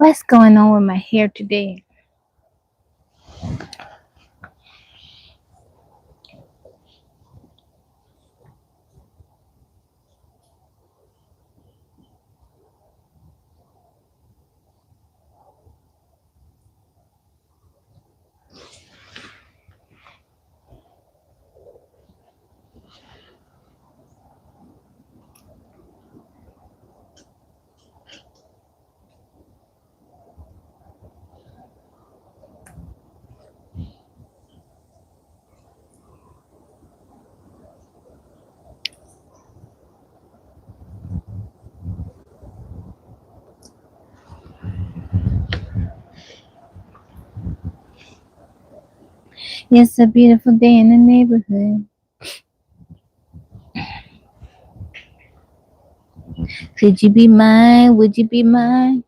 What's going on with my hair today? It's a beautiful day in the neighborhood. Could you be mine? Would you be mine?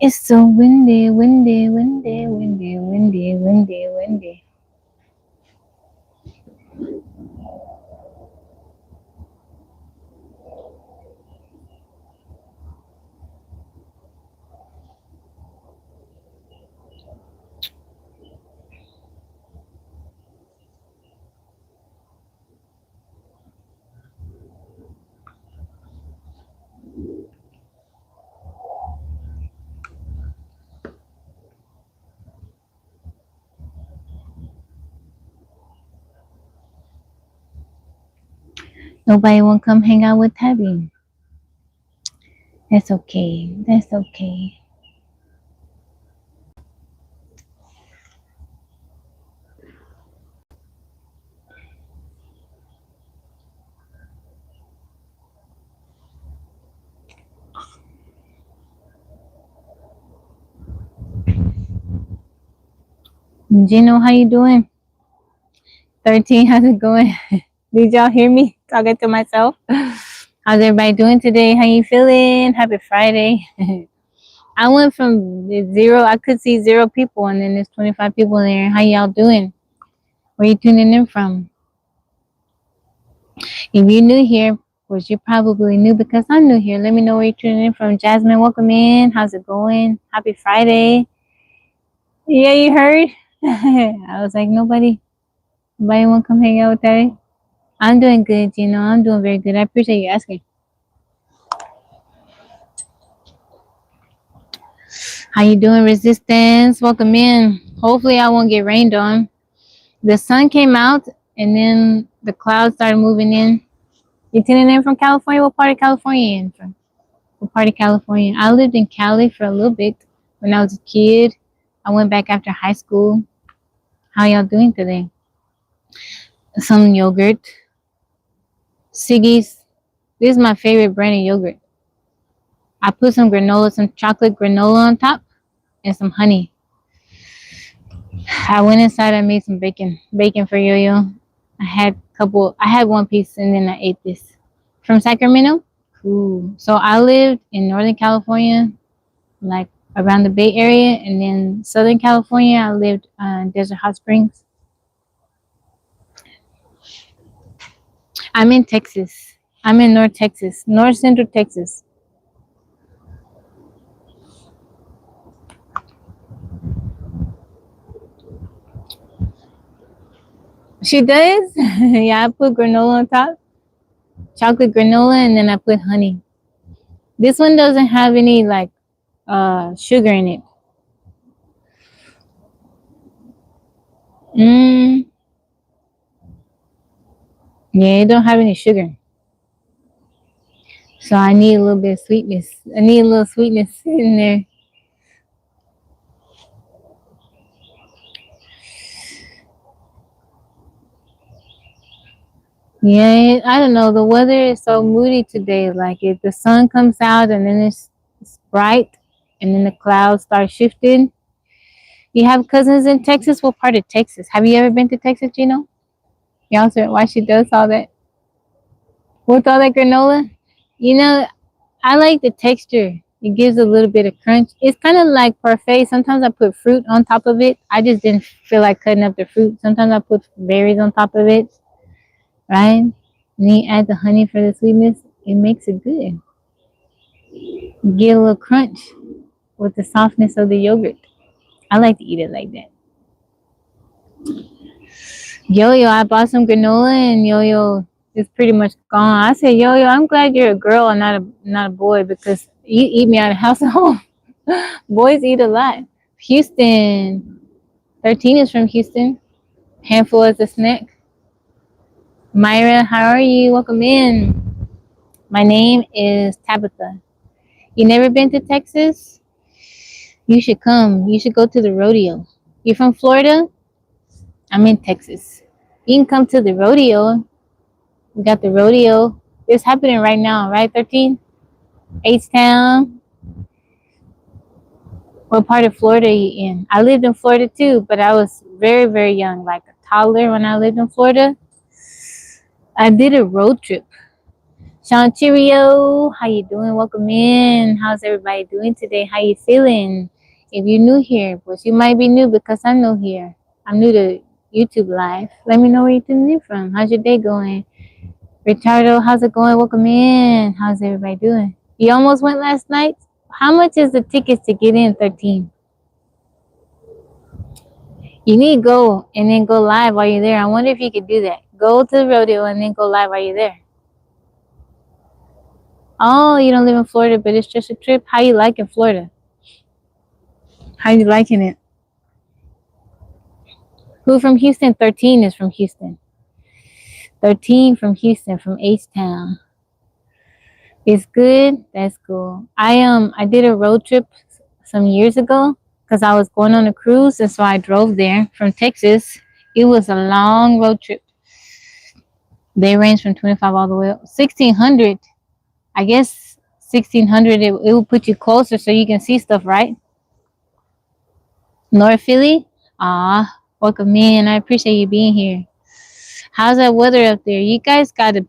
It's so windy, windy, windy, windy, windy, windy, windy. Nobody won't come hang out with Tabby. That's okay. That's okay. Gino, how you doing? 13, how's it going? Did y'all hear me talking to myself? How's everybody doing today? How you feeling? Happy Friday. I went from zero, I could see 0 people, and then there's 25 people there. How y'all doing? Where you tuning in from? If you're new here, which you're probably new because I'm new here, let me know where you're tuning in from. Jasmine, welcome in. How's it going? Happy Friday. Yeah, you heard? I was like, nobody want to come hang out with that? I'm doing good, you know. I'm doing very good. I appreciate you asking. How you doing, Resistance? Welcome in. Hopefully I won't get rained on. The sun came out and then the clouds started moving in. You tuning in from California? What part of California you in from? What part of California? I lived in Cali for a little bit when I was a kid. I went back after high school. How y'all doing today? Some yogurt. Siggy's. This is my favorite brand of yogurt. I put some granola, some chocolate granola on top and some honey. I went inside, I made some bacon for Yo-Yo. I had one piece and then I ate this. From Sacramento? Cool. So I lived in Northern California, like around the Bay Area, and then Southern California, I lived in Desert Hot Springs. I'm in Texas. I'm in North Texas, North Central Texas. She does? Yeah, I put granola on top, chocolate granola, and then I put honey. This one doesn't have any like sugar in it. Yeah, it don't have any sugar. So I need a little bit of sweetness. I need a little sweetness in there. Yeah, I don't know. The weather is so moody today. Like if the sun comes out and then it's bright and then the clouds start shifting. You have cousins in Texas? What part of Texas? Have you ever been to Texas, Gino? Y'all said why she does all that. With all that granola? You know, I like the texture. It gives a little bit of crunch. It's kind of like parfait. Sometimes I put fruit on top of it. I just didn't feel like cutting up the fruit. Sometimes I put berries on top of it, right? And then you add the honey for the sweetness. It makes it good. You get a little crunch with the softness of the yogurt. I like to eat it like that. Yo, I bought some granola and Yo is pretty much gone. I said, Yo, I'm glad you're a girl and not a boy because you eat me out of house and home. Boys eat a lot. Houston. 13 is from Houston. Handful as a snack. Myra, how are you? Welcome in. My name is Tabitha. You never been to Texas? You should come. You should go to the rodeo. You're from Florida? I'm in Texas. You can come to the rodeo. We got the rodeo. It's happening right now, right? 13? H-Town. What part of Florida are you in? I lived in Florida too, but I was very, very young, like a toddler when I lived in Florida. I did a road trip. Sean Cheerio, how you doing? Welcome in. How's everybody doing today? How you feeling? If you're new here, but you might be new because I'm new here. I'm new to YouTube Live. Let me know where you're tuning in from. How's your day going? Ricardo, how's it going? Welcome in. How's everybody doing? You almost went last night? How much is the tickets to get in, 13? You need to go and then go live while you're there. I wonder if you could do that. Go to the rodeo and then go live while you're there. Oh, you don't live in Florida, but it's just a trip. How you liking Florida? How you liking it? Who from Houston? 13 is from Houston. 13 from Houston, from H-Town. It's good. That's cool. I did a road trip some years ago because I was going on a cruise, and so I drove there from Texas. It was a long road trip. They range from 25 all the way up 1600. I guess 1600 it will put you closer so you can see stuff, right? North Philly. Welcome in. I appreciate you being here. How's that weather up there? You guys got a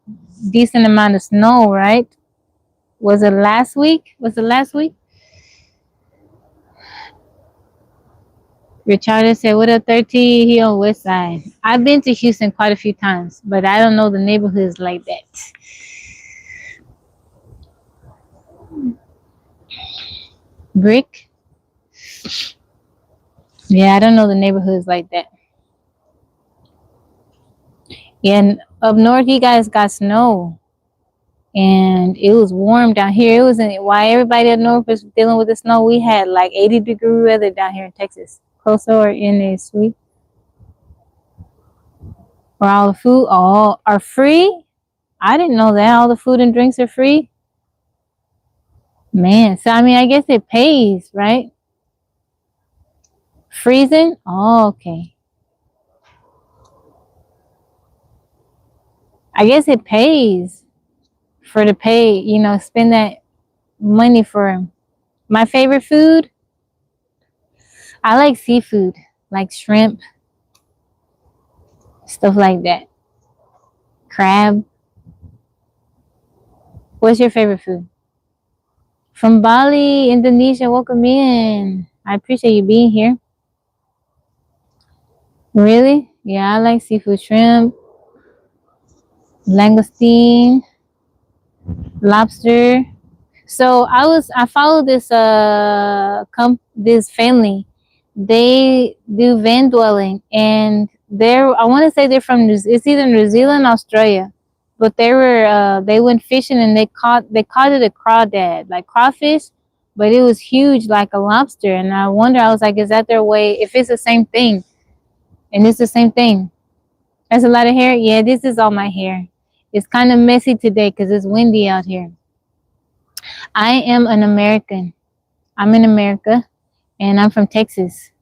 decent amount of snow, right? Was it last week? Richard said, what up, 13? He on West Side. I've been to Houston quite a few times, but I don't know the neighborhoods like that. Brick? Yeah, I don't know the neighborhoods like that. Yeah, and up north, you guys got snow. And it was warm down here. It was why everybody up north was dealing with the snow. We had like 80-degree weather down here in Texas. Closer or in a sweet. Where all the food all are free. I didn't know that. All the food and drinks are free. Man, so I mean I guess it pays, right? Freezing? Oh, okay. I guess it pays for to pay, spend that money for my favorite food. I like seafood, like shrimp, stuff like that. Crab. What's your favorite food? From Bali, Indonesia, welcome in. I appreciate you being here. Really? Yeah, I like seafood, shrimp, langoustine, lobster. So I followed this family. They do van dwelling, and I want to say they're from it's either New Zealand, Australia, but they went fishing and they caught it a crawdad, like crawfish, but it was huge like a lobster. And I was like, is that their way? If it's the same thing, and it's the same thing. That's a lot of hair. Yeah, this is all my hair. It's kind of messy today because it's windy out here. I am an American. I'm in America, and I'm from Texas.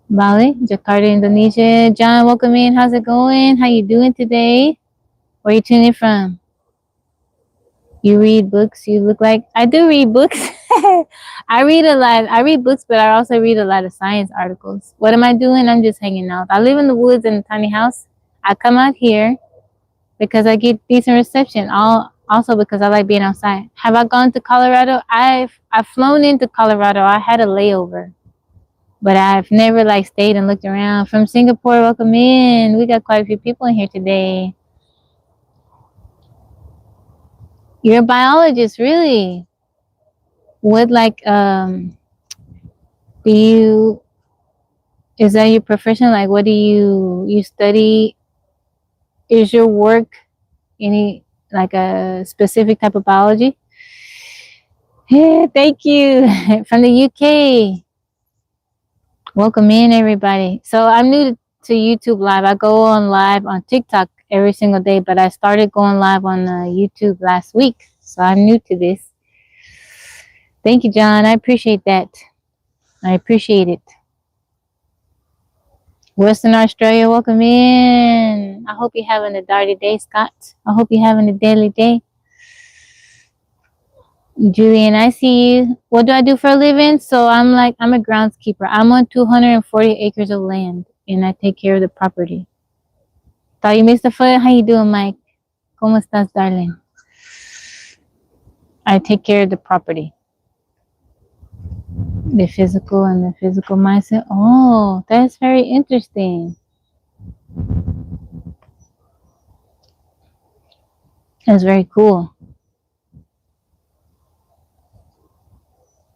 Bali, Jakarta, Indonesia. John, welcome in. How's it going? How you doing today? Where you tuning in from? You read books? You look like I do read books. I read a lot. I read books, but I also read a lot of science articles. What am I doing? I'm just hanging out. I live in the woods in a tiny house. I come out here because I get decent reception. Also because I like being outside. Have I gone to Colorado? I've flown into Colorado. I had a layover, but I've never like stayed and looked around. From Singapore, welcome in. We got quite a few people in here today. You're a biologist, really? What like do you, is that your profession? Like what do you study? Is your work any like a specific type of biology? Yeah, thank you. From the UK. Welcome in everybody. So I'm new to YouTube Live. I go on live on TikTok every single day, but I started going live on YouTube last week. So I'm new to this. Thank you, John. I appreciate that. I appreciate it. Western Australia, welcome in. I hope you're having a darty day, Scott. I hope you're having a daily day. Julian, I see you. What do I do for a living? So I'm a groundskeeper. I'm on 240 acres of land, and I take care of the property. Thought you missed the foot. How you doing, Mike? ¿Cómo estás, darling? I take care of the property. The physical and the physical mindset. Oh, that's very interesting. That's very cool.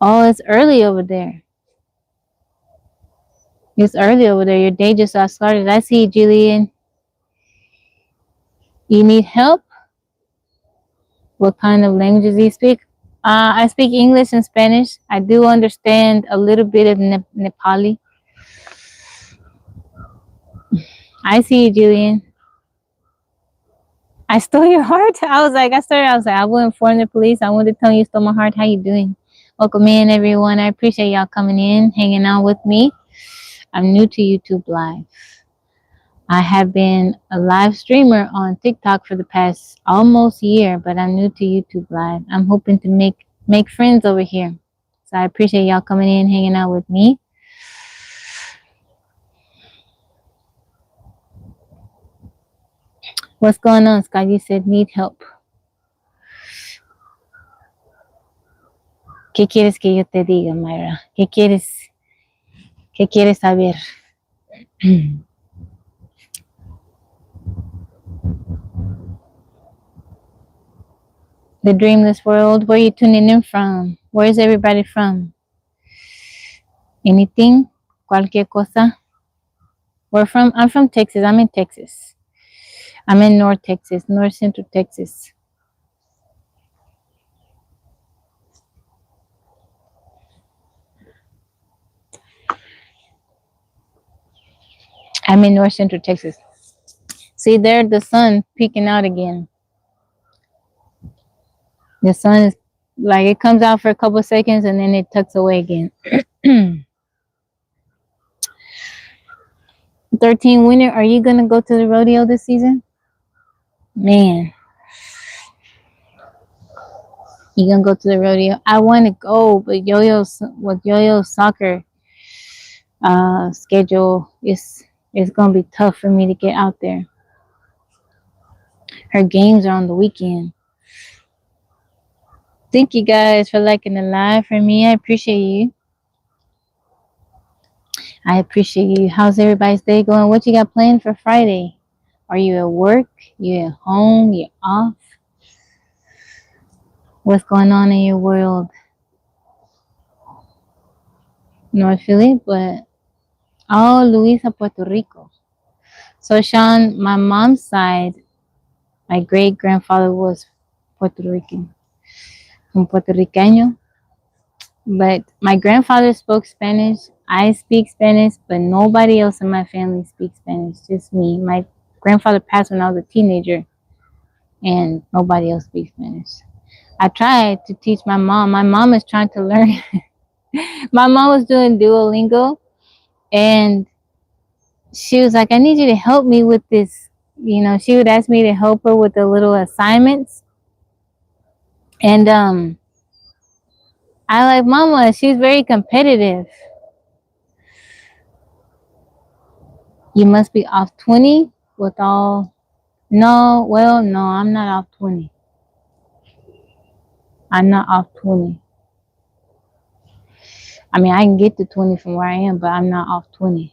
Oh, it's early over there. It's early over there. Your day just got started. I see you, Julian. You need help? What kind of languages do you speak? I speak English and Spanish. I do understand a little bit of Nepali. I see you, Julian. I stole your heart? I was like, I will inform the police. I wanted to tell you stole my heart. How you doing? Welcome in, everyone. I appreciate y'all coming in, hanging out with me. I'm new to YouTube Live. I have been a live streamer on TikTok for the past almost year, but I'm new to YouTube Live. I'm hoping to make friends over here. So I appreciate y'all coming in, hanging out with me. What's going on, Scott? You said need help. ¿Qué quieres que yo te diga, Myra? ¿Qué quieres saber? The dreamless world. Where are you tuning in from? Where is everybody from? Anything? Cualquier cosa? I'm from Texas. I'm in Texas. I'm in North Texas, North Central Texas. I'm in North Central Texas. See there, the sun peeking out again. The sun is like, it comes out for a couple of seconds and then it tucks away again. 13 winner, are you gonna go to the rodeo this season? Man, you gonna go to the rodeo? I want to go, but Yo-Yo's soccer schedule is gonna be tough for me to get out there. Her games are on the weekend. Thank you guys for liking the live for me. I appreciate you. I appreciate you. How's everybody's day going? What you got planned for Friday? Are you at work? You at home? You off? What's going on in your world? North Philly, but oh, Luisa, Puerto Rico. So Sean, my mom's side, my great grandfather was Puerto Rican, un puertorriqueño. But my grandfather spoke Spanish. I speak Spanish, but nobody else in my family speaks Spanish. Just me. My grandfather passed when I was a teenager, and nobody else speaks Spanish. I tried to teach my mom. My mom is trying to learn. My mom was doing Duolingo, and she was like, I need you to help me with this You know, she would ask me to help her with the little assignments. And I like Mama, she's very competitive. You must be off 20 with all. No, well, no, I'm not off 20. I'm not off 20. I mean, I can get to 20 from where I am, but I'm not off 20.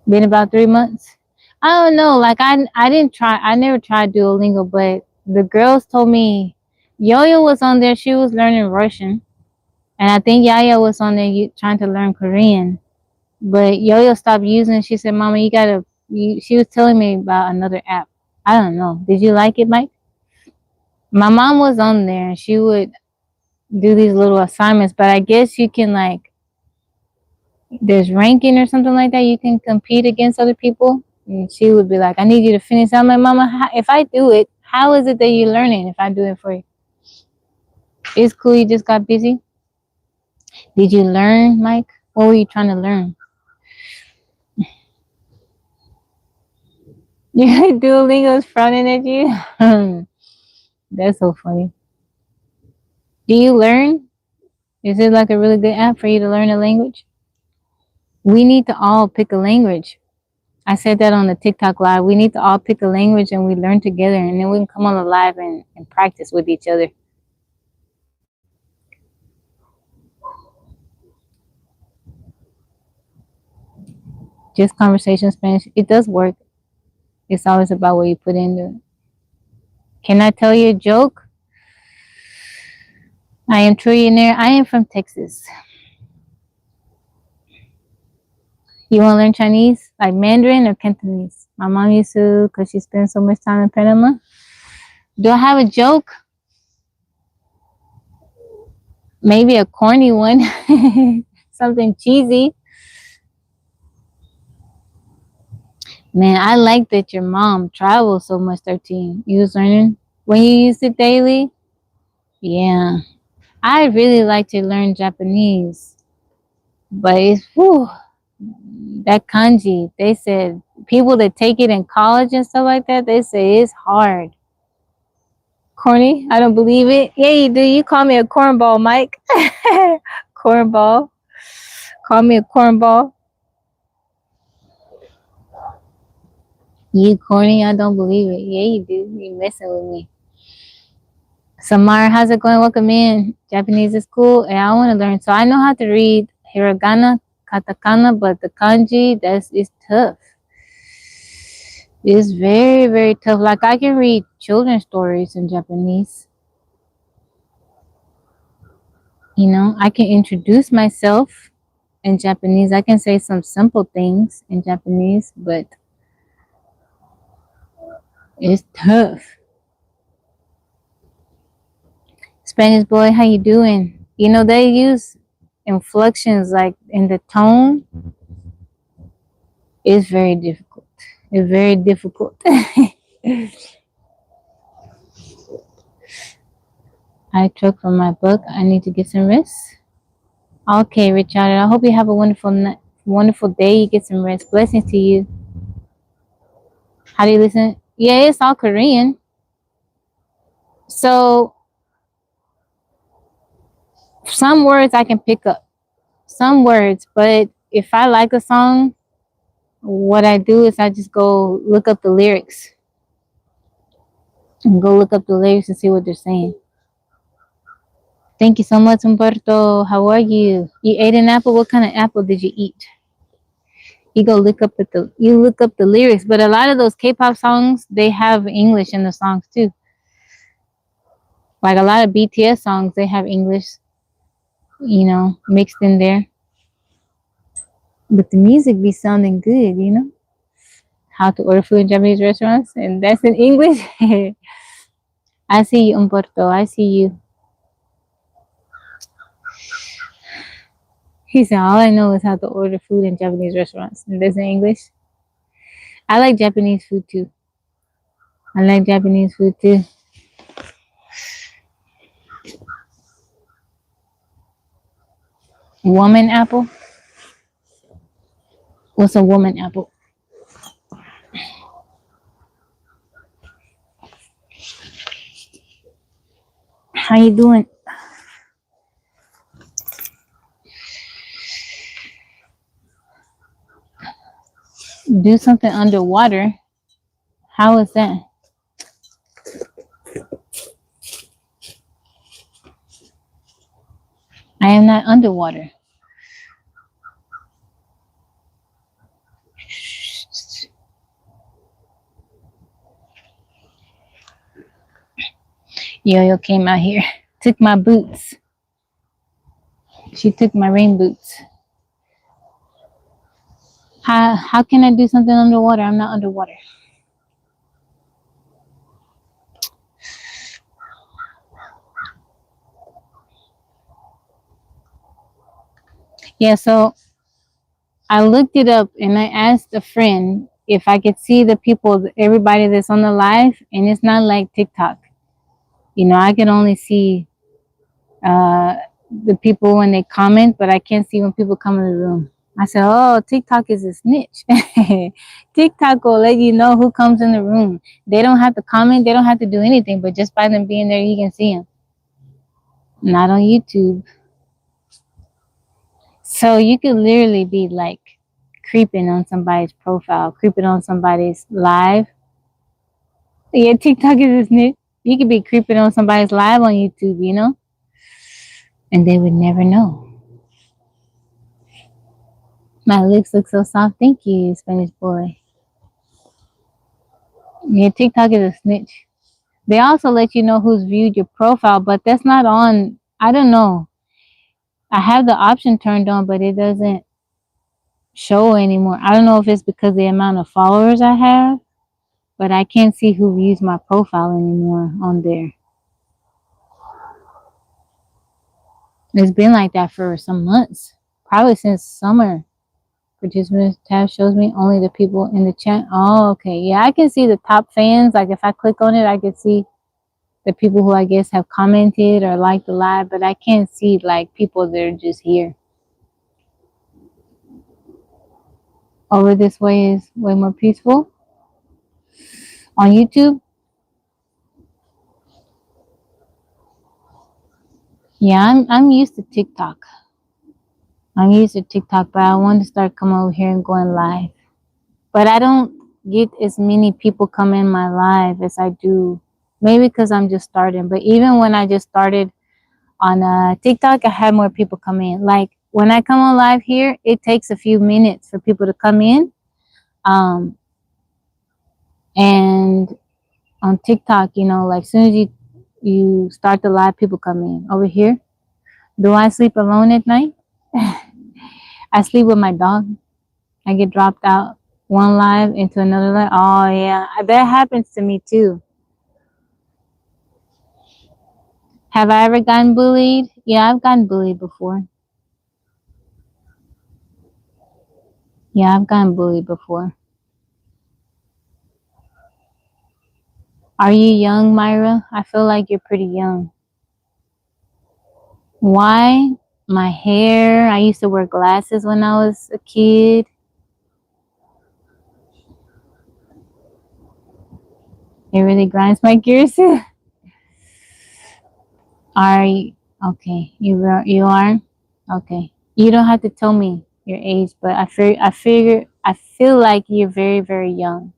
Been about 3 months. I don't know. Like I didn't try. I never tried Duolingo, but the girls told me Yo-Yo was on there. She was learning Russian, and I think Yaya was on there trying to learn Korean. But Yo-Yo stopped using. She said, "Mama, you gotta." She was telling me about another app. I don't know. Did you like it, Mike? My mom was on there, and she would do these little assignments. But I guess you can like there's ranking or something like that. You can compete against other people. And she would be like, I need you to finish. I'm like, Mama, if I do it, how is it that you're learning if I do it for you? It's cool. You just got busy. Did you learn, Mike? What were you trying to learn? Yeah, Duolingo's frowning at you. That's so funny. Do you learn? Is it like a really good app for you to learn a language? We need to all pick a language. I said that on the TikTok live. We need to all pick a language and we learn together, and then we can come on the live and practice with each other. Just conversation Spanish. It does work. It's always about what you put into it. Can I tell you a joke? I am trillionaire. I am from Texas. You want to learn Chinese? Like Mandarin or Cantonese? My mom used to because she spent so much time in Panama. Do I have a joke? Maybe a corny one. Something cheesy. Man, I like that your mom travels so much, 13. You was learning when you used it daily? Yeah. I really like to learn Japanese. But it's, whew, that kanji, they said, people that take it in college and stuff like that, they say it's hard. Corny? I don't believe it. Yeah, you do. You call me a cornball, Mike. Cornball. Call me a cornball. You corny? I don't believe it. Yeah, you do. You messing with me. Samar, how's it going? Welcome in. Japanese is cool, and I want to learn. So I know how to read hiragana, katakana, but the kanji, it's tough. It's very, very tough. Like I can read children's stories in Japanese. You know, I can introduce myself in Japanese. I can say some simple things in Japanese, but it's tough. Spanish boy, how you doing? You know, they use inflections like in the tone. It's very difficult. It's very difficult. I took from my book. I need to get some rest. Okay, Richard. I hope you have a wonderful day. You get some rest. Blessings to you. How do you listen? Yeah, it's all Korean. So some words I can pick up. Some words, but if I like a song, what I do is I just go look up the lyrics. And go look up the lyrics and see what they're saying. Thank you so much, Umberto. How are you? You ate an apple? What kind of apple did you eat? You go look up you look up the lyrics, but a lot of those K-pop songs, they have English in the songs too. Like a lot of BTS songs, they have English, you know, mixed in there. But the music be sounding good, you know. How to order food in Japanese restaurants, and that's in English. I see you, Umberto. I see you. He said, all I know is how to order food in Japanese restaurants, and that's in English. I like Japanese food too. I like Japanese food too. Woman apple? What's a woman apple? How you doing? Do something underwater? How is that? I am not underwater. Yo-Yo came out here, took my boots. She took my rain boots. How can I do something underwater? I'm not underwater. Yeah, so I looked it up and I asked a friend if I could see the people, everybody that's on the live, and it's not like TikTok. You know, I can only see the people when they comment, but I can't see when people come in the room. I said, oh, TikTok is a snitch. TikTok will let you know who comes in the room. They don't have to comment. They don't have to do anything, but just by them being there, you can see them. Not on YouTube. So you could literally be like creeping on somebody's profile, creeping on somebody's live. Yeah, TikTok is a snitch. You could be creeping on somebody's live on YouTube, you know? And they would never know. My lips look so soft. Thank you, Spanish boy. Yeah, TikTok is a snitch. They also let you know who's viewed your profile, but that's not on. I don't know. I have the option turned on, but it doesn't show anymore. I don't know if it's because of the amount of followers I have, but I can't see who views my profile anymore on there. It's been like that for some months, probably since summer. Participants tab shows me only the people in the chat. Oh, okay. Yeah, I can see the top fans. Like if I click on it, I can see the people who I guess have commented or liked the live, but I can't see like people that are just here. Over this way is way more peaceful. On YouTube, yeah, I'm used to TikTok. I'm used to TikTok, but I want to start coming over here and going live. But I don't get as many people come in my live as I do. Maybe because I'm just starting. But even when I just started on TikTok, I had more people come in. Like when I come on live here, it takes a few minutes for people to come in. And on TikTok, you know, like as soon as you start the live, people come in. Over here, do I sleep alone at night? I sleep with my dog. I get dropped out one live into another live. Oh yeah, that happens to me too. Have I ever gotten bullied? Yeah, I've gotten bullied before. Yeah, I've gotten bullied before. Are you young, Myra? I feel like you're pretty young. Why? My hair. I used to wear glasses when I was a kid. It really grinds my gears. Are you okay? You are okay. You don't have to tell me your age, but I feel like you're very, very young.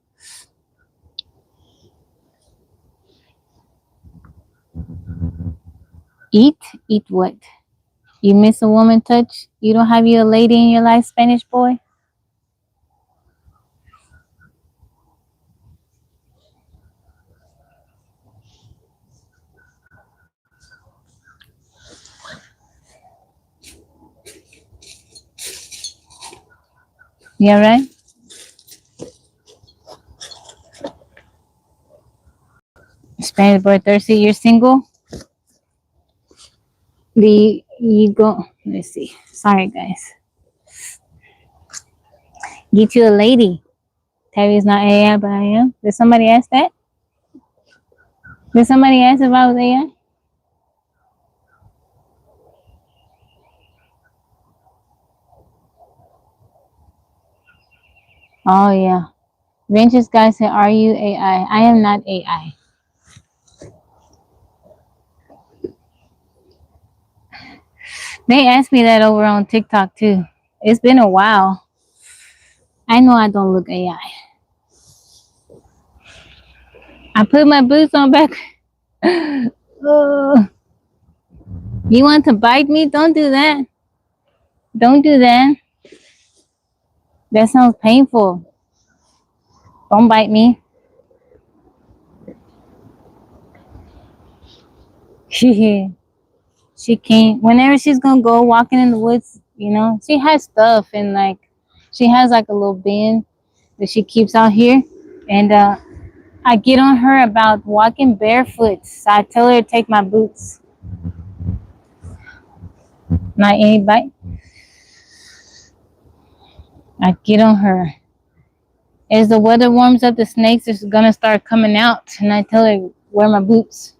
Eat what? You miss a woman touch? You don't have you a lady in your life, Spanish boy? Yeah, right? Spanish boy thirsty, you're single? You go, let's see. Sorry, guys. Get you a lady. Tavi's not AI, but I am. Did somebody ask that? Did somebody ask if I was AI? Oh, yeah. Ventures guy said, are you AI? I am not AI. They asked me that over on TikTok too. It's been a while. I know I don't look AI. I put my boots on back. Ugh. You want to bite me? Don't do that. Don't do that. That sounds painful. Don't bite me. She can't. Whenever she's gonna go walking in the woods, you know, she has stuff and like she has like a little bin that she keeps out here, and I get on her about walking barefoot. So I tell her to take my boots. Not anybody. I get on her. As the weather warms up, the snakes are gonna start coming out, and I tell her wear my boots.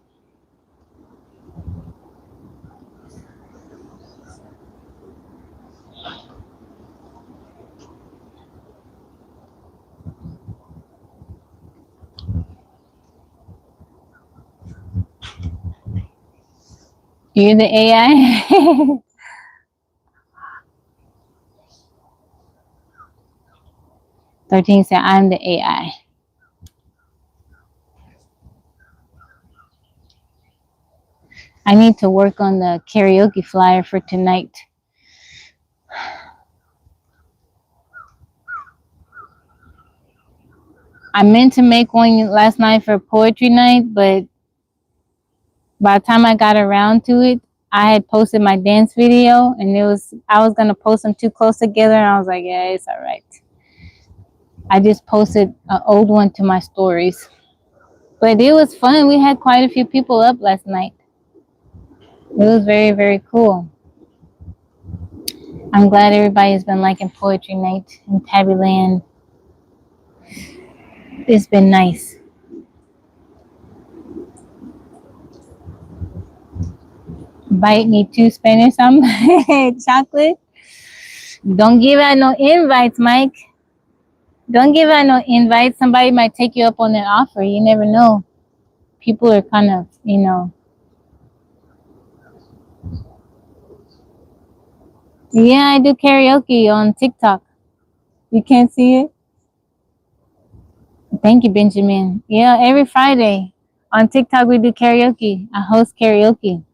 You're the AI. 13 said I'm the AI. I need to work on the karaoke flyer for tonight. I meant to make one last night for poetry night, but by the time I got around to it, I had posted my dance video, and I was gonna post them too close together, and I was like, yeah, it's all right. I just posted an old one to my stories, but it was fun. We had quite a few people up last night. It was very, very cool. I'm glad everybody's been liking poetry night in Tabby Land. It's been nice. Bite me too, Spanish. I'm chocolate. Don't give out no invites, Mike. Don't give out no invites. Somebody might take you up on that offer. You never know. People are kind of, you know. Yeah, I do karaoke on TikTok. You can't see it? Thank you, Benjamin. Yeah, every Friday on TikTok we do karaoke. I host karaoke.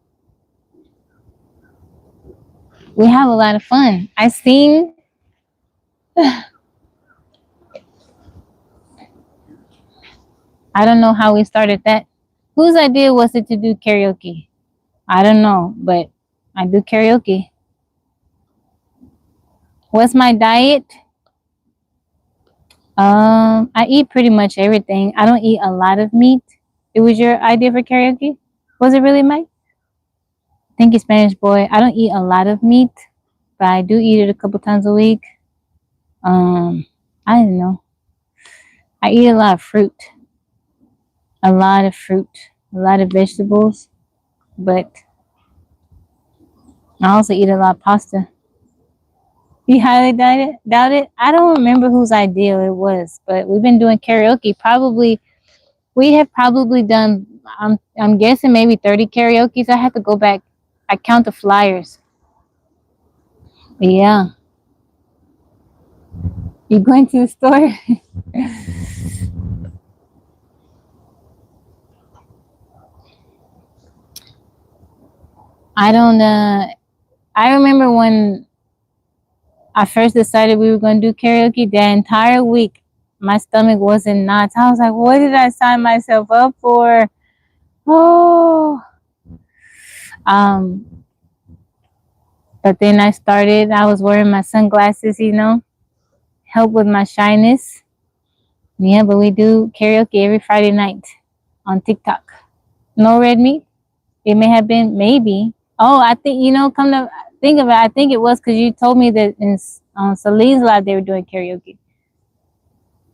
We have a lot of fun. I sing. I don't know how we started that. Whose idea was it to do karaoke? I don't know, but I do karaoke. What's my diet? I eat pretty much everything. I don't eat a lot of meat. It was your idea for karaoke? Was it really, Mike? Thank you, Spanish boy. I don't eat a lot of meat, but I do eat it a couple times a week. I don't know. I eat a lot of fruit. A lot of fruit. A lot of vegetables. But I also eat a lot of pasta. You highly doubt it? I don't remember whose idea it was, but we've been doing karaoke. We have probably done, I'm guessing maybe 30 karaokes. I have to go back. I count the flyers. But yeah. You going to the store? I don't, I remember when I first decided we were going to do karaoke, the entire week, my stomach was in knots. I was like, what did I sign myself up for? Oh. But then I was wearing my sunglasses, you know, help with my shyness. Yeah, but we do karaoke every Friday night on TikTok. No red meat? It may have been, maybe. Oh, I think, you know, come to think of it, I think it was because you told me that on Celine's live they were doing karaoke.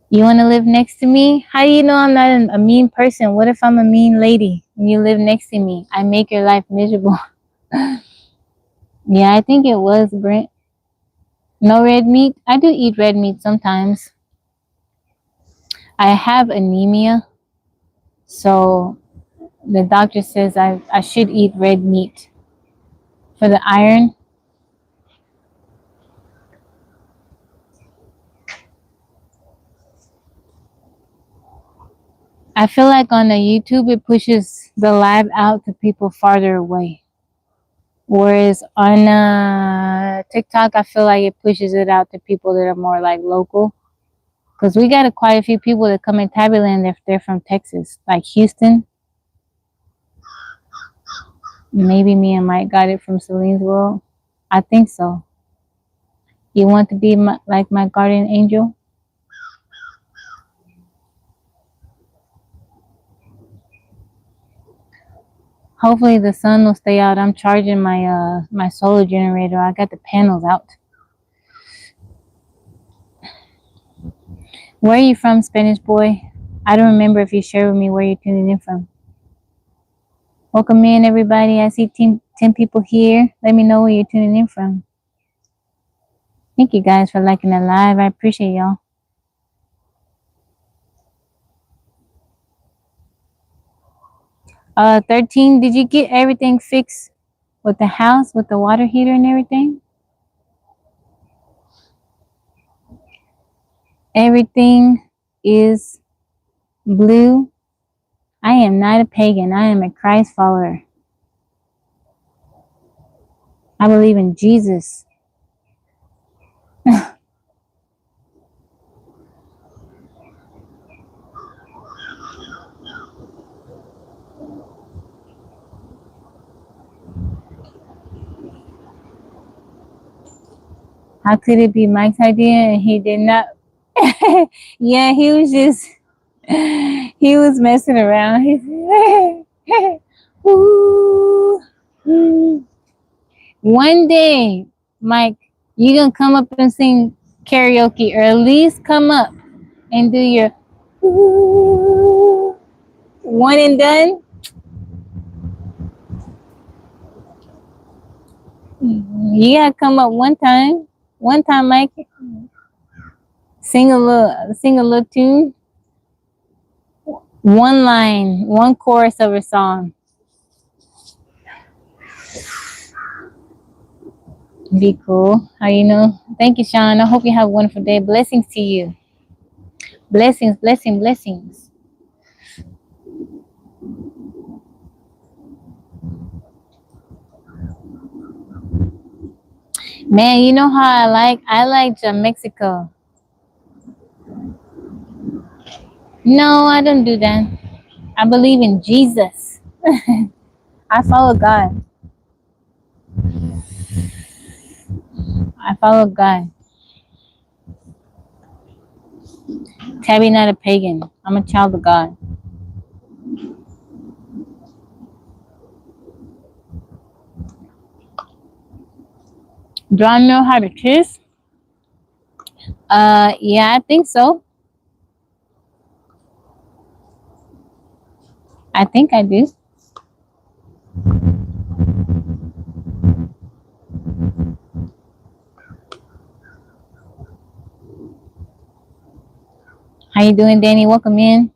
You want to live next to me? How do you know I'm not a mean person? What if I'm a mean lady and you live next to me? I make your life miserable. Yeah, I think it was, Brent. No red meat? I do eat red meat sometimes. I have anemia, so the doctor says I should eat red meat for the iron. I feel like on the YouTube, it pushes the live out to people farther away. Whereas on TikTok, I feel like it pushes it out to people that are more like local. Because we got quite a few people that come in Tabbyland if they're from Texas, like Houston. Maybe me and Mike got it from Celine's World. I think so. You want to be like my guardian angel? Hopefully the sun will stay out. I'm charging my my solar generator. I got the panels out. Where are you from, Spanish boy? I don't remember if you shared with me where you're tuning in from. Welcome in, everybody. I see 10 people here. Let me know where you're tuning in from. Thank you guys for liking the live. I appreciate y'all. 13, did you get everything fixed with the house, with the water heater and everything? Everything is blue. I am not a pagan. I am a Christ follower. I believe in Jesus. How could it be Mike's idea and he did not? Yeah, he was just, he was messing around. Ooh, ooh. One day, Mike, you gonna come up and sing karaoke, or at least come up and do your ooh, one and done. You gotta come up one time. One time, Mike. Sing a little tune. One line, one chorus of a song. Be cool. How you know? Thank you, Sean. I hope you have a wonderful day. Blessings to you. Blessings, blessings, blessings. Man, you know how I like Mexico. No, I don't do that. I believe in Jesus. I follow God. I follow God. Tabby not a pagan. I'm a child of God. Do I know how to kiss? Yeah, I think so. I think I do. How you doing, Danny? Welcome in.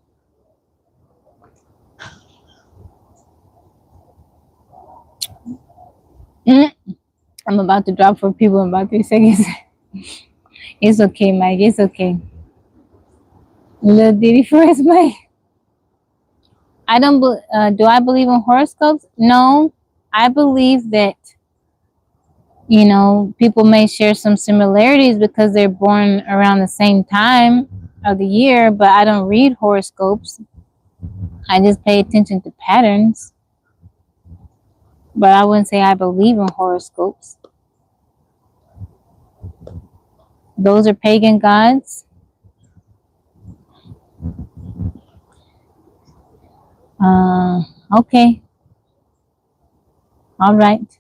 I'm about to drop for people in about 3 seconds. It's okay, Mike. It's okay. A little ditty for us, Mike. I don't. Do I believe in horoscopes? No. I believe that people may share some similarities because they're born around the same time of the year, but I don't read horoscopes. I just pay attention to patterns. But I wouldn't say I believe in horoscopes. Those are pagan gods. Okay. All right.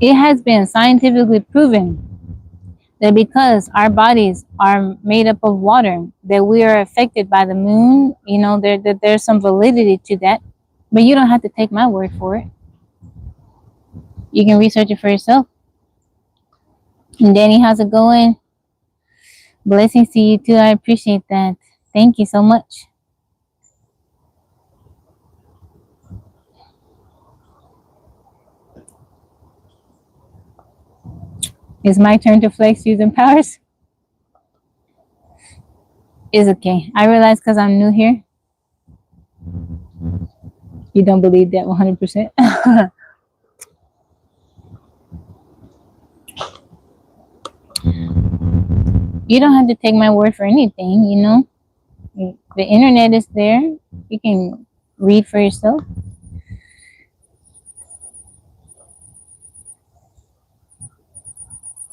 It has been scientifically proven that because our bodies are made up of water, that we are affected by the moon. There's some validity to that. But you don't have to take my word for it. You can research it for yourself. And Danny, how's it going? Blessings to you too. I appreciate that. Thank you so much. It's my turn to flex using powers. It's okay. I realize because I'm new here, you don't believe that 100%. You don't have to take my word for anything, you know? The internet is there. You can read for yourself.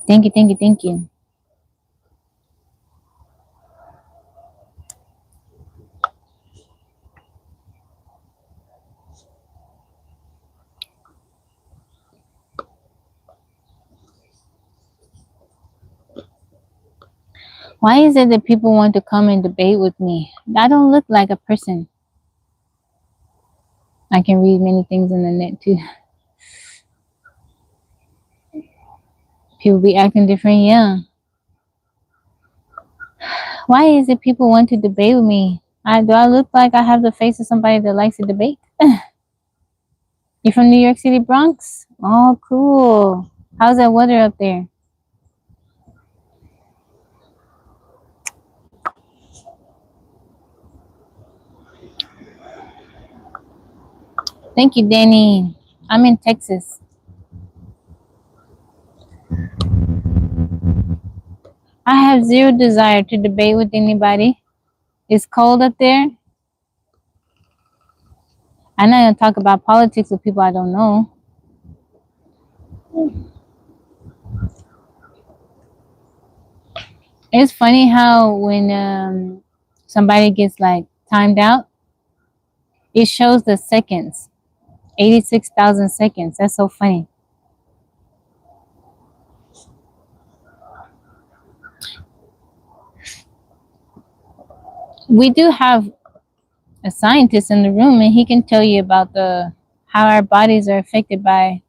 Thank you, thank you, thank you. Why is it that people want to come and debate with me? I don't look like a person. I can read many things in the net too. People be acting different, yeah. Why is it people want to debate with me? Do I look like I have the face of somebody that likes to debate? You from New York City, Bronx? Oh, cool. How's that weather up there? Thank you, Danny. I'm in Texas. I have zero desire to debate with anybody. It's cold up there. I'm not going to talk about politics with people I don't know. It's funny how when somebody gets like timed out, it shows the seconds, 86,000 seconds. That's so funny. We do have a scientist in the room, and he can tell you about how our bodies are affected by,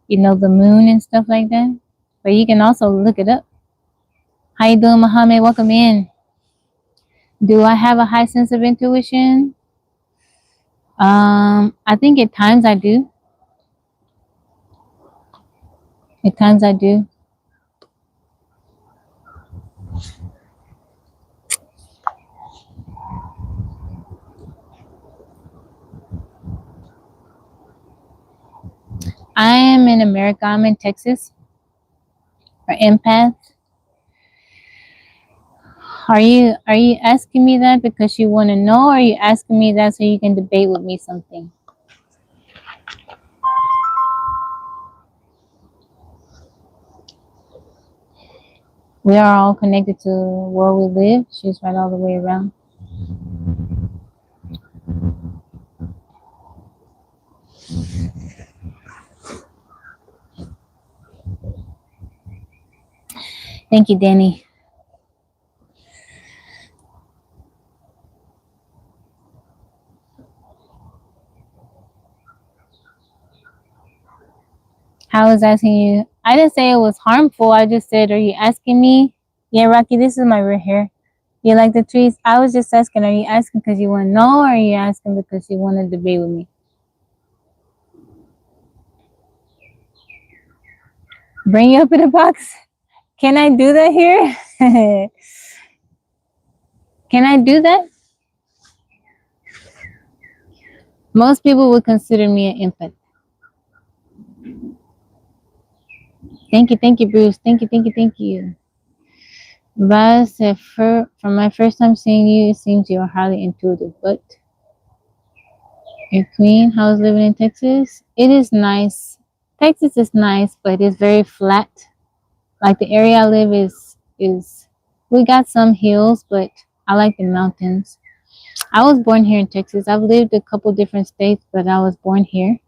the moon and stuff like that. But you can also look it up. How you doing, Muhammad? Welcome in. Do I have a high sense of intuition? I think at times I do. At times I do. I am in America. I'm in Texas. Or empath. Are you asking me that because you want to know, or are you asking me that so you can debate with me something? We are all connected to where we live. She's right all the way around. Thank you, Danny. I was asking you. I didn't say it was harmful. I just said, are you asking me? Yeah, Rocky, this is my real hair. You like the trees? I was just asking, are you asking because you want to know, or are you asking because you want to debate with me? Bring you up in a box? Can I do that here? Can I do that? Most people would consider me an empath. Thank you, Bruce. Thank you. Vaz said, from my first time seeing you, it seems you're highly intuitive, but your queen, how's living in Texas? It is nice. Texas is nice, but it's very flat. Like the area I live is we got some hills, but I like the mountains. I was born here in Texas. I've lived a couple different states, but I was born here.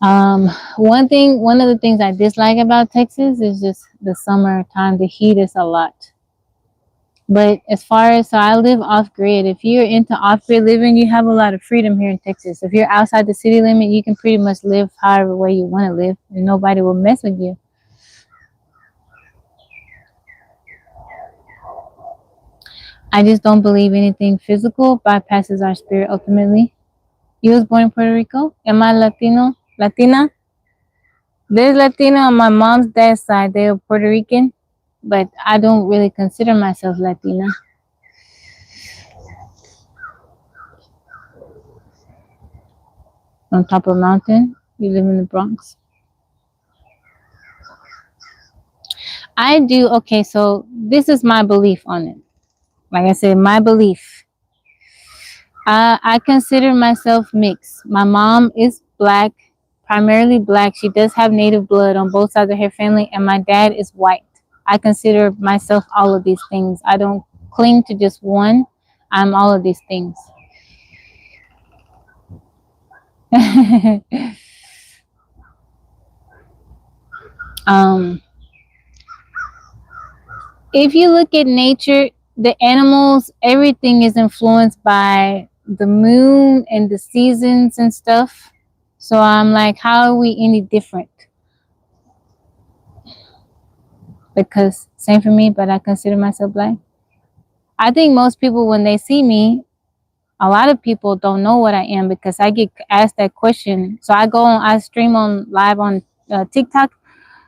One of the things I dislike about Texas is just the summertime. The heat is a lot. But so I live off grid. If you're into off grid living, you have a lot of freedom here in Texas. If you're outside the city limit, you can pretty much live however way you want to live, and nobody will mess with you. I just don't believe anything physical bypasses our spirit ultimately. You was born in Puerto Rico? Am I Latino? Latina? There's Latino on my mom's dad's side. They're Puerto Rican. but I don't really consider myself Latina. On top of a mountain, you live in the Bronx. I do. Okay, so this is my belief on it. Like I said, my belief. I consider myself mixed. My mom is black, primarily black. She does have native blood on both sides of her family, and my dad is white. I consider myself all of these things. I don't cling to just one. I'm all of these things. um, if you look at nature, the animals, everything is influenced by the moon and the seasons and stuff. So I'm like, how are we any different? Because same for me, but I consider myself black. I think most people, when they see me, a lot of people don't know what I am because I get asked that question. So I stream on live on TikTok.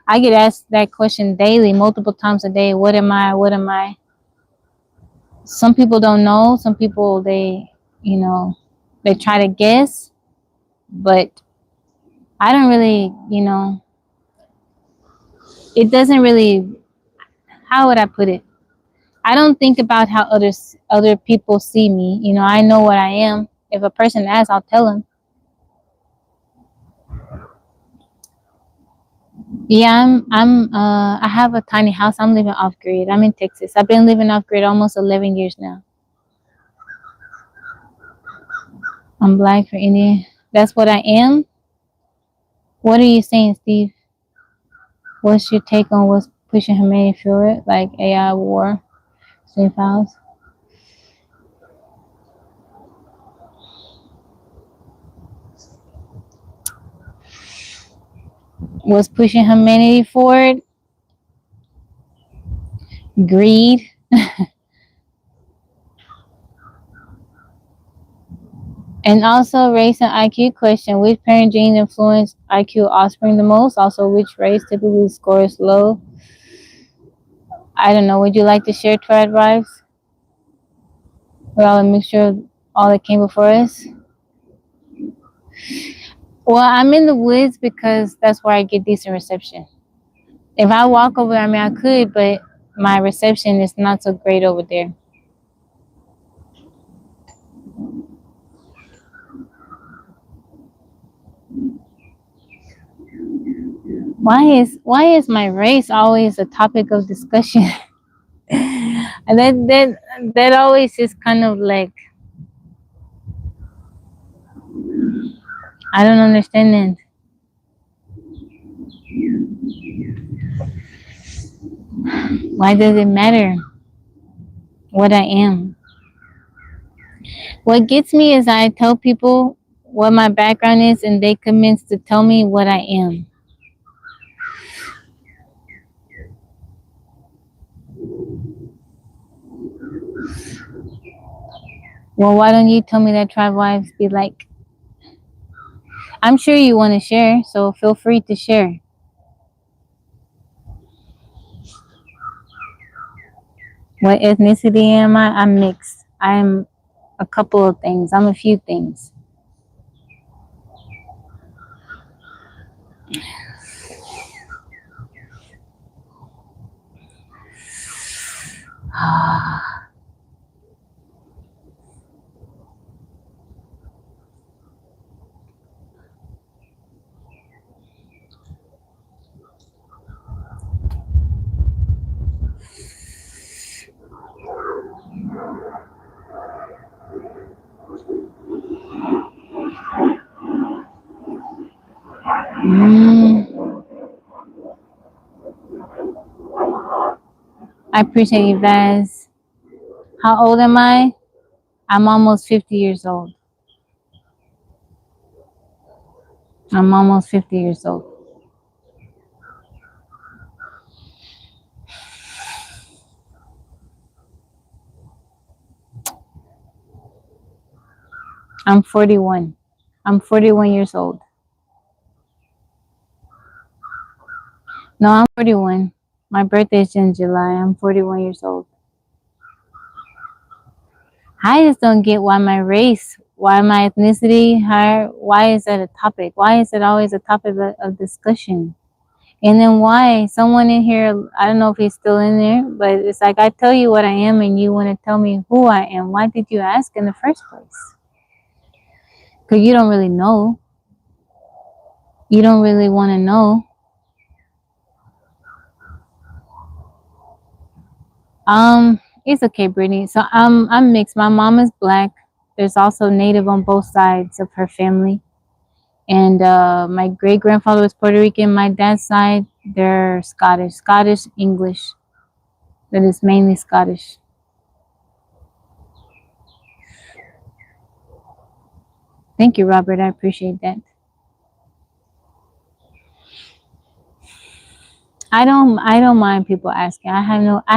I get asked that question daily, multiple times a day. What am I? What am I? Some people don't know. Some people, they try to guess, but I don't really, it doesn't really, how would I put it? I don't think about how other people see me. I know what I am. If a person asks, I'll tell them. Yeah, I have a tiny house. I'm living off grid. I'm in Texas. I've been living off grid almost 11 years now. I'm black for Indian. That's what I am. What are you saying, Steve? What's your take on what's pushing humanity forward, like AI, war, swing files? What's pushing humanity forward? Greed. And also race and IQ question. Which parent genes influence IQ offspring the most? Also, which race typically scores low? I don't know. Would you like to share triad wives? We're all a mixture of all that came before us. Well, I'm in the woods because that's where I get decent reception. If I walk over there, I mean, I could, but my reception is not so great over there. Why is my race always a topic of discussion? And that always is kind of like, I don't understand it. Why does it matter what I am? What gets me is I tell people what my background is and they commence to tell me what I am. Well, why don't you tell me that tribe wives be like? I'm sure you want to share, so feel free to share. What ethnicity am I? I'm mixed. I'm a couple of things. I'm a few things. I appreciate you guys. How old am I? I'm almost 50 years old. I'm almost 50 years old. I'm 41. I'm 41 years old. No, I'm 41. My birthday is in July. I'm 41 years old. I just don't get why my race, why my ethnicity, why is that a topic? Why is it always a topic of discussion? And then why someone in here, I don't know if he's still in there, but it's like I tell you what I am and you want to tell me who I am. Why did you ask in the first place? Because you don't really know. You don't really want to know. It's okay, Brittany. So I'm mixed. My mom is black. There's also Native on both sides of her family. And my great grandfather was Puerto Rican. My dad's side, they're Scottish, English. But it's mainly Scottish. Thank you, Robert. I appreciate that. I don't mind people asking. I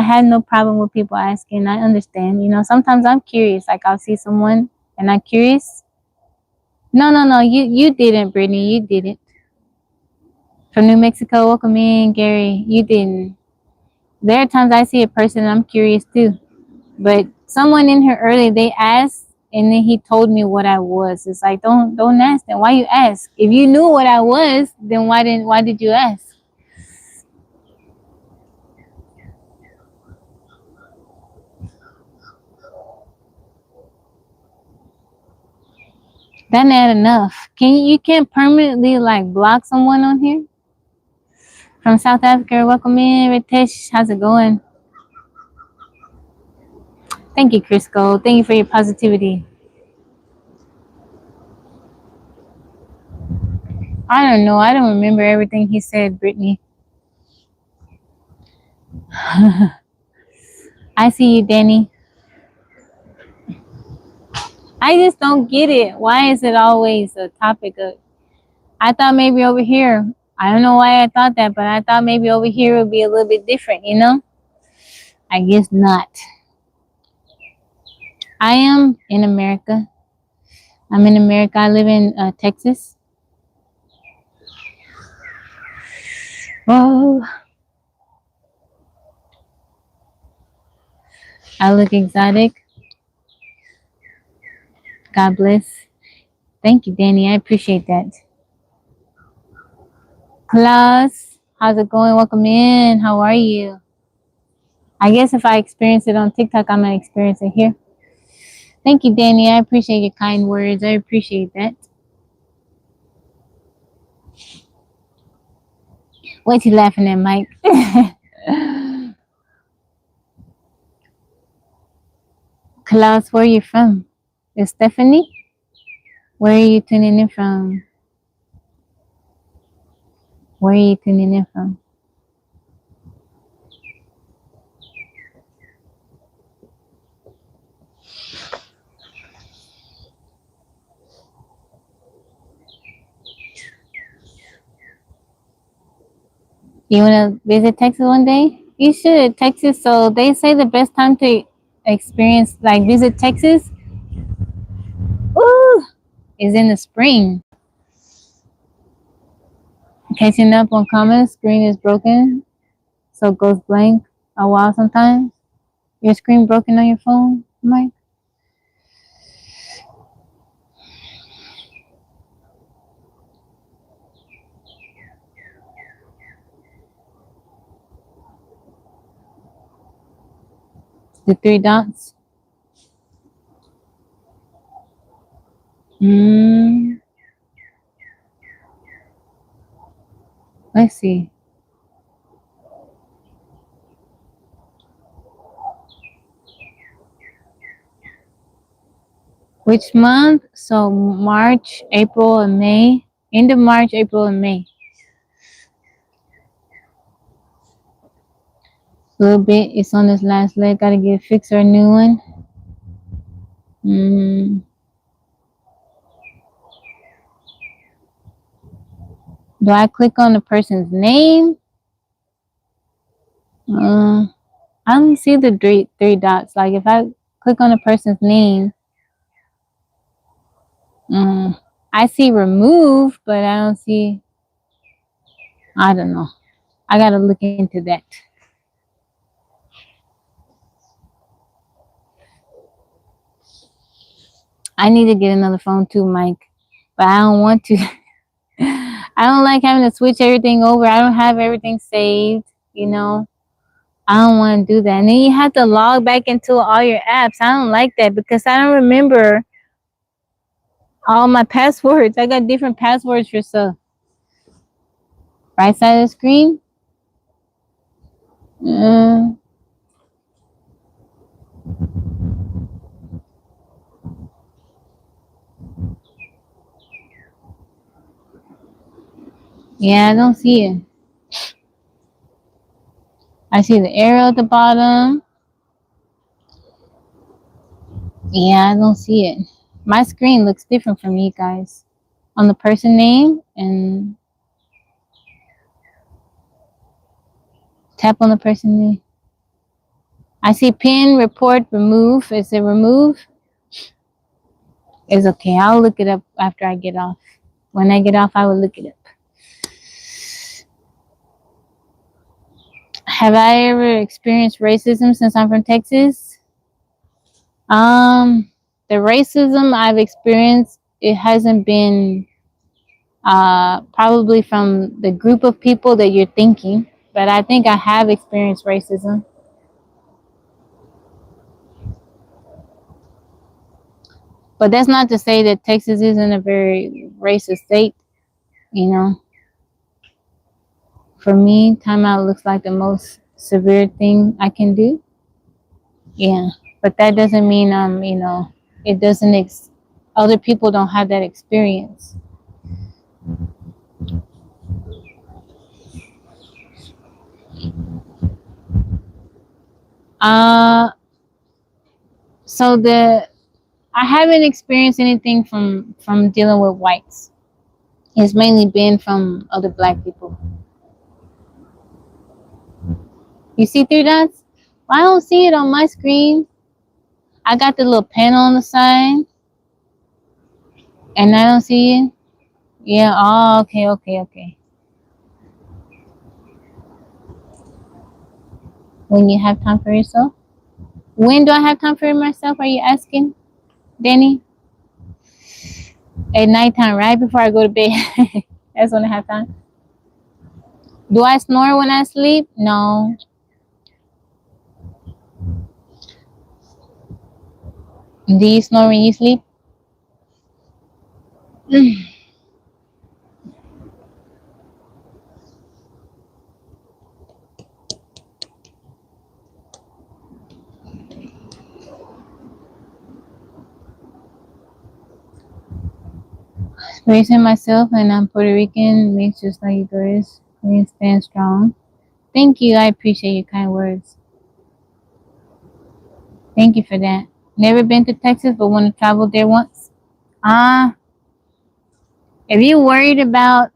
had no problem with people asking. I understand. You know, sometimes I'm curious. Like I'll see someone and I'm curious. No. You didn't, Brittany. You didn't. From New Mexico, welcome in, Gary. You didn't. There are times I see a person and I'm curious too. But someone in here earlier, they asked and then he told me what I was. It's like don't ask them. Why you ask? If you knew what I was, then why did you ask? That not enough. You can't permanently like block someone on here? From South Africa, welcome in, Ritesh. How's it going? Thank you, Crisco. Thank you for your positivity. I don't know. I don't remember everything he said, Brittany. I see you, Danny. I just don't get it. Why is it always a topic of... I thought maybe over here. I don't know why I thought that, but I thought maybe over here would be a little bit different, you know? I guess not. I am in America. I'm in America. I live in Texas. Oh, I look exotic. God bless. Thank you, Danny. I appreciate that. Klaus, how's it going? Welcome in. How are you? I guess if I experience it on TikTok, I'm going to experience it here. Thank you, Danny. I appreciate your kind words. I appreciate that. What you laughing at, Mike? Klaus, where are you from? Is Stephanie? Where are you tuning in from? Where are you tuning in from? You want to visit Texas one day? You should. Texas, so they say the best time to experience, like visit Texas, ooh, is in the spring. Catching up on comments, screen is broken, so it goes blank a while sometimes. Your screen broken on your phone, Mike? The three dots. Let's see. Which month? So March, April, and May. End of March, April, and May. A little bit. It's on this last leg. Gotta get fixed or a new one. Do I click on the person's name? I don't see the three dots. Like if I click on the person's name, I see remove, but I don't see. I don't know. I gotta look into that. I need to get another phone too, Mike. But I don't want to. I don't like having to switch everything over. I don't have everything saved, you know. I don't want to do that. And then you have to log back into all your apps. I don't like that because I don't remember all my passwords. I got different passwords for stuff. Right side of the screen. Mm, yeah, I don't see it. I see the arrow at the bottom. Yeah, I don't see it. My screen looks different from you guys. On the person name and tap on the person name. I see pin, report, remove. Is it remove? It's okay. I'll look it up after I get off. When I get off, I will look it up. Have I ever experienced racism since I'm from Texas? The racism I've experienced, it hasn't been probably from the group of people that you're thinking, but I think I have experienced racism. But that's not to say that Texas isn't a very racist state, you know. For me, timeout looks like the most severe thing I can do. Yeah, but that doesn't mean you know, it doesn't. Other people don't have that experience. Uh, so I haven't experienced anything from dealing with whites. It's mainly been from other black people. You see three dots? Well, I don't see it on my screen. I got the little panel on the side, and I don't see it. Yeah. Oh, okay, okay, okay. When you have time for yourself. When do I have time for myself? Are you asking, Danny? At nighttime, right before I go to bed. That's when I have time. Do I snore when I sleep? No. Do you snore when you sleep? Raising myself and I'm Puerto Rican makes just like yours. Please stand strong. Thank you. I appreciate your kind words. Thank you for that. Never been to Texas, but want to travel there once. Ah, if you're worried about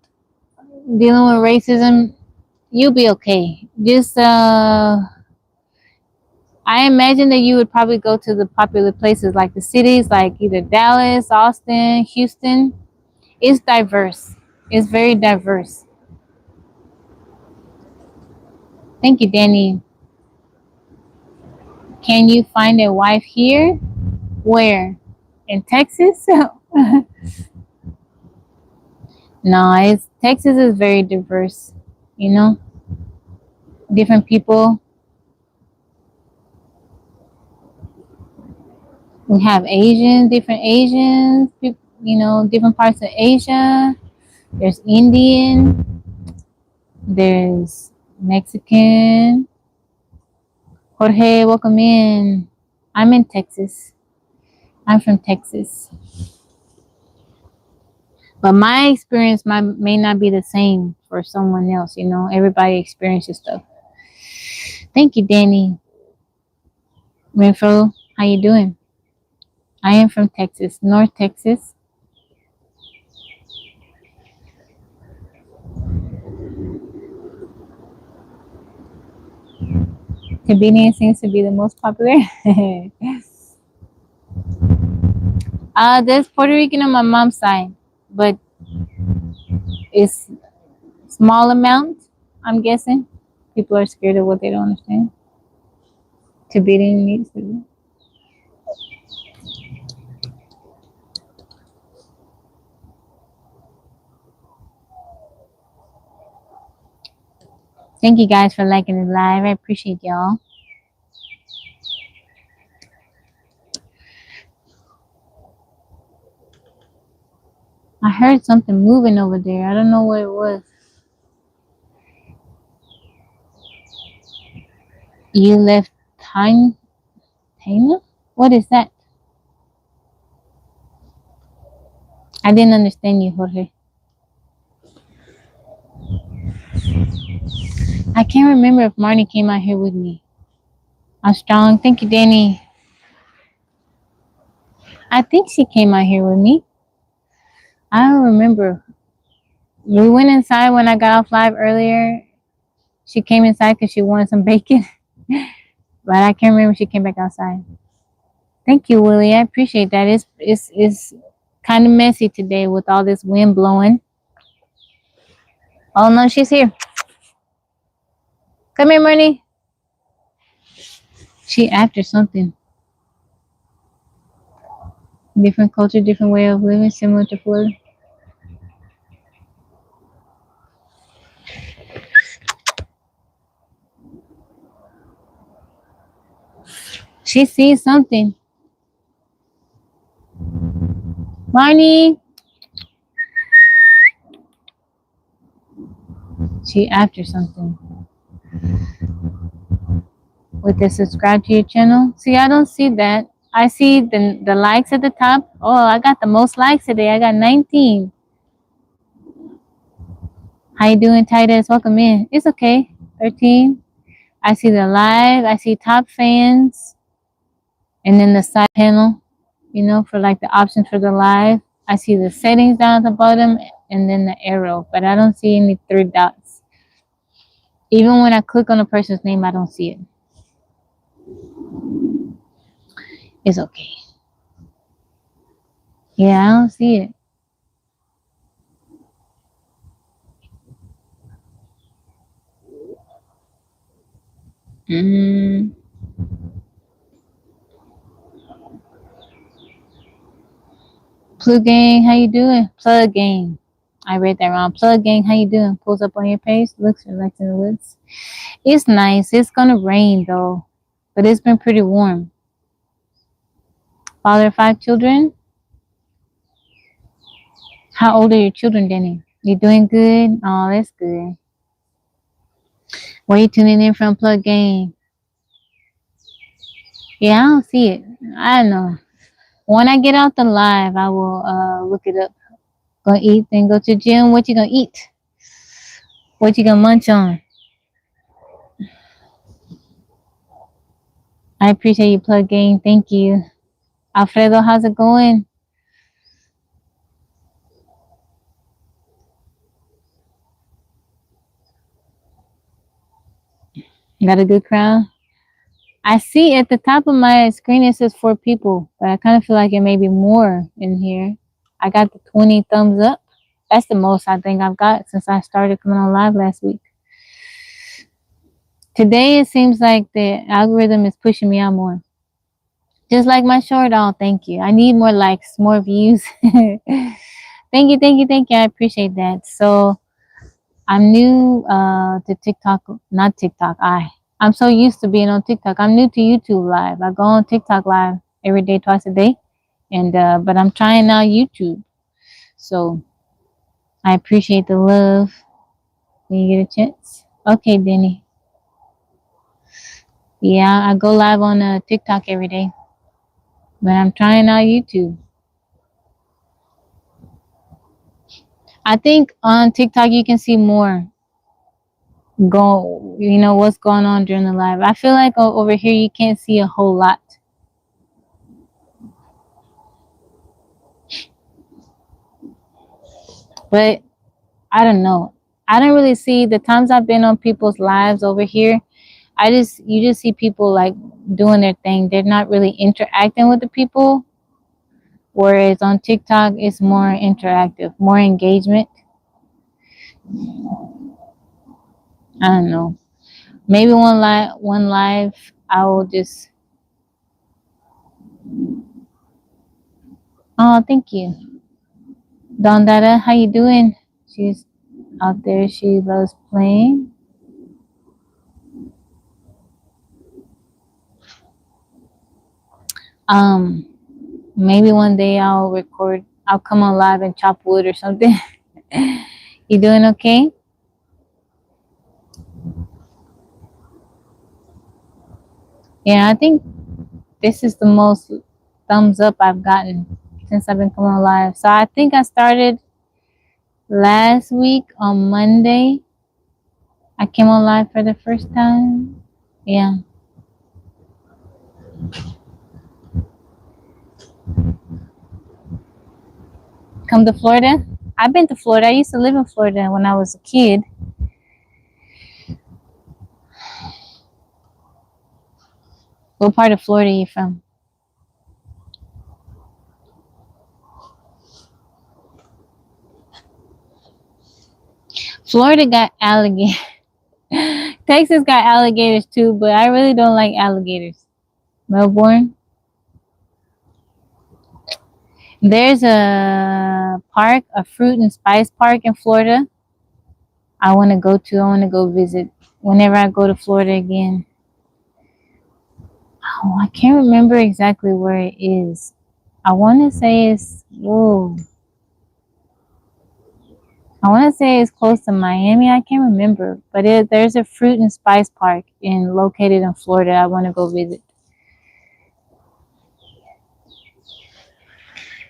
dealing with racism, you'll be okay. Just I imagine that you would probably go to the popular places like the cities, like either Dallas, Austin, Houston. It's diverse. It's very diverse. Thank you, Danny. Can you find a wife here? Where? In Texas? No, it's Texas is very diverse. You know, different people. We have Asians, different Asians. You know, different parts of Asia. There's Indian. There's Mexican. Jorge, welcome in. I'm in Texas. I'm from Texas. But my experience may not be the same for someone else, you know. Everybody experiences stuff. Thank you, Danny. Renfro, how you doing? I am from Texas, North Texas. Convenience seems to be the most popular. There's Puerto Rican on my mom's side, but it's small amount, I'm guessing. People are scared of what they don't understand. Tibetan needs to be. Thank you guys for liking the live. I appreciate y'all. I heard something moving over there. I don't know what it was. You left Tanya? What is that? I didn't understand you, Jorge. I can't remember if Marnie came out here with me. I'm strong. Thank you, Danny. I think she came out here with me. I don't remember. We went inside when I got off live earlier. She came inside because she wanted some bacon. But I can't remember if she came back outside. Thank you, Willie. I appreciate that. It's kind of messy today with all this wind blowing. Oh no, she's here. Come here, Marnie. She after something. Different culture, different way of living, similar to Florida. She sees something. Marnie. She after something. With the subscribe to your channel. See, I don't see that. I see the likes at the top. Oh, I got the most likes today. I got 19. How you doing, Titus? Welcome in. It's okay. 13. I see the live. I see top fans. And then the side panel, you know, for like the options for the live. I see the settings down at the bottom and then the arrow. But I don't see any 3 dots. Even when I click on a person's name, I don't see it. It's okay. Yeah, I don't see it. Plug gang, how you doing? Plug gang. I read that wrong. Plug gang, how you doing? Pulls up on your page. Looks relaxing in the woods. It's nice. It's gonna rain though, but it's been pretty warm. Father of 5 children. How old are your children, Denny? You doing good? Oh, that's good. Where you tuning in from, Plug gang? Yeah, I don't see it. I don't know. When I get out the live, I will look it up. Gonna eat, then go to the gym. What you gonna eat? What you gonna munch on? I appreciate you, Plug gang. Thank you. Alfredo, how's it going? Got a good crowd? I see at the top of my screen it says 4 people, but I kind of feel like it may be more in here. I got the 20 thumbs up. That's the most I think I've got since I started coming on live last week. Today it seems like the algorithm is pushing me out more. Just like my short. Oh, thank you. I need more likes, more views. Thank you, thank you, thank you. I appreciate that. So I'm new to TikTok, not TikTok. I'm so used to being on TikTok. I'm new to YouTube Live. I go on TikTok Live every day, twice a day, and but I'm trying now YouTube. So I appreciate the love when you get a chance. Okay, Denny. Yeah, I go live on TikTok every day, but I'm trying out YouTube. I think on TikTok you can see more. You know what's going on during the live. I feel like over here you can't see a whole lot. But I don't know. I don't really see the times I've been on people's lives over here. You just see people like doing their thing. They're not really interacting with the people. Whereas on TikTok, it's more interactive, more engagement. I don't know. Maybe one live, I will just. Oh, thank you, Don Dada. How you doing? She's out there. She loves playing. Maybe one day I'll come on live and chop wood or something. You doing okay? Yeah, I think this is the most thumbs up I've gotten since I've been coming on live. So I think I started last week on Monday. I came on live for the first time. Yeah. Come to Florida? I've been to Florida. I used to live in Florida when I was a kid. What part of Florida are you from? Florida got alligators. Texas got alligators too, but I really don't like alligators. Melbourne? There's a park, a fruit and spice park in Florida. I want to go to. I want to go visit whenever I go to Florida again. Oh, I can't remember exactly where it is. I want to say it's, whoa. I want to say it's close to Miami. I can't remember, but there's a fruit and spice park located in Florida. I want to go visit.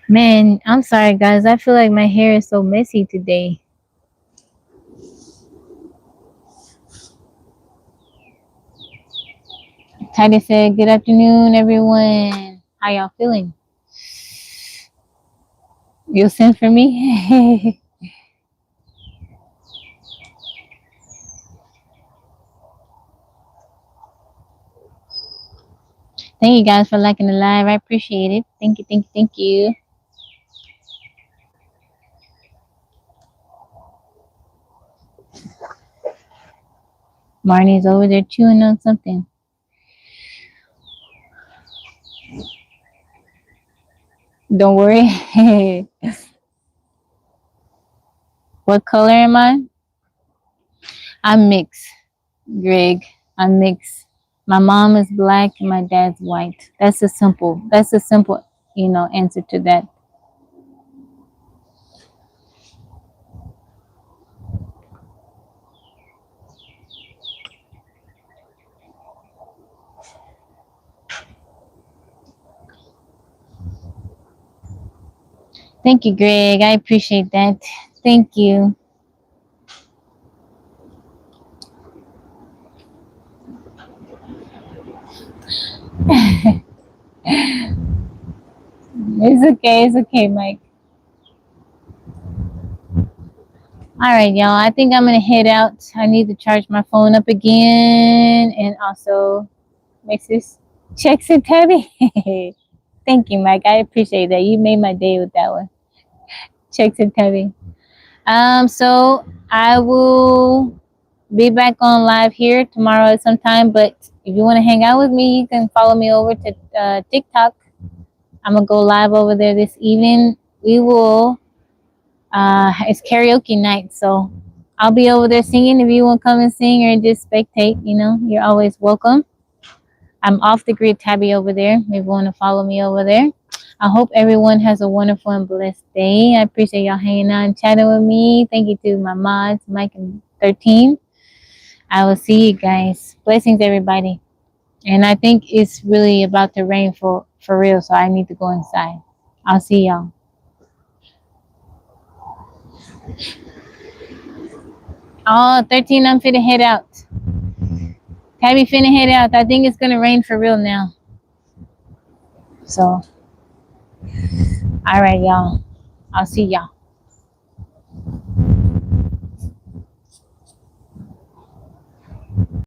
Man, I'm sorry, guys. I feel like my hair is so messy today. Tidy said, good afternoon, everyone. How y'all feeling? You'll send for me? Thank you guys for liking the live. I appreciate it. Thank you, thank you, thank you. Marnie's over there chewing on something. Don't worry. What color am I? I'm mixed, Greg. I'm mixed. My mom is black and my dad's white. That's a simple, answer to that. Thank you, Greg. I appreciate that. Thank you. It's okay, Mike. All right, y'all. I think I'm gonna head out. I need to charge my phone up again, and also makes this checks and tabby. Thank you, Mike. I appreciate that. You made my day with that one. Checks and tabby. So I will be back on live here tomorrow at some time. But if you want to hang out with me, you can follow me over to TikTok. I'm gonna go live over there this evening. We will. It's karaoke night, so I'll be over there singing. If you want to come and sing or just spectate, you're always welcome. I'm OffTheGridTabi over there. Maybe you want to follow me over there. I hope everyone has a wonderful and blessed day. I appreciate y'all hanging out and chatting with me. Thank you to my mods, Mike and 13. I will see you guys. Blessings, everybody. And I think it's really about to rain for real, so I need to go inside. I'll see y'all. Oh, 13, I'm finna head out. Tabby finna head out. I think it's gonna rain for real now. So, all right, y'all. I'll see y'all.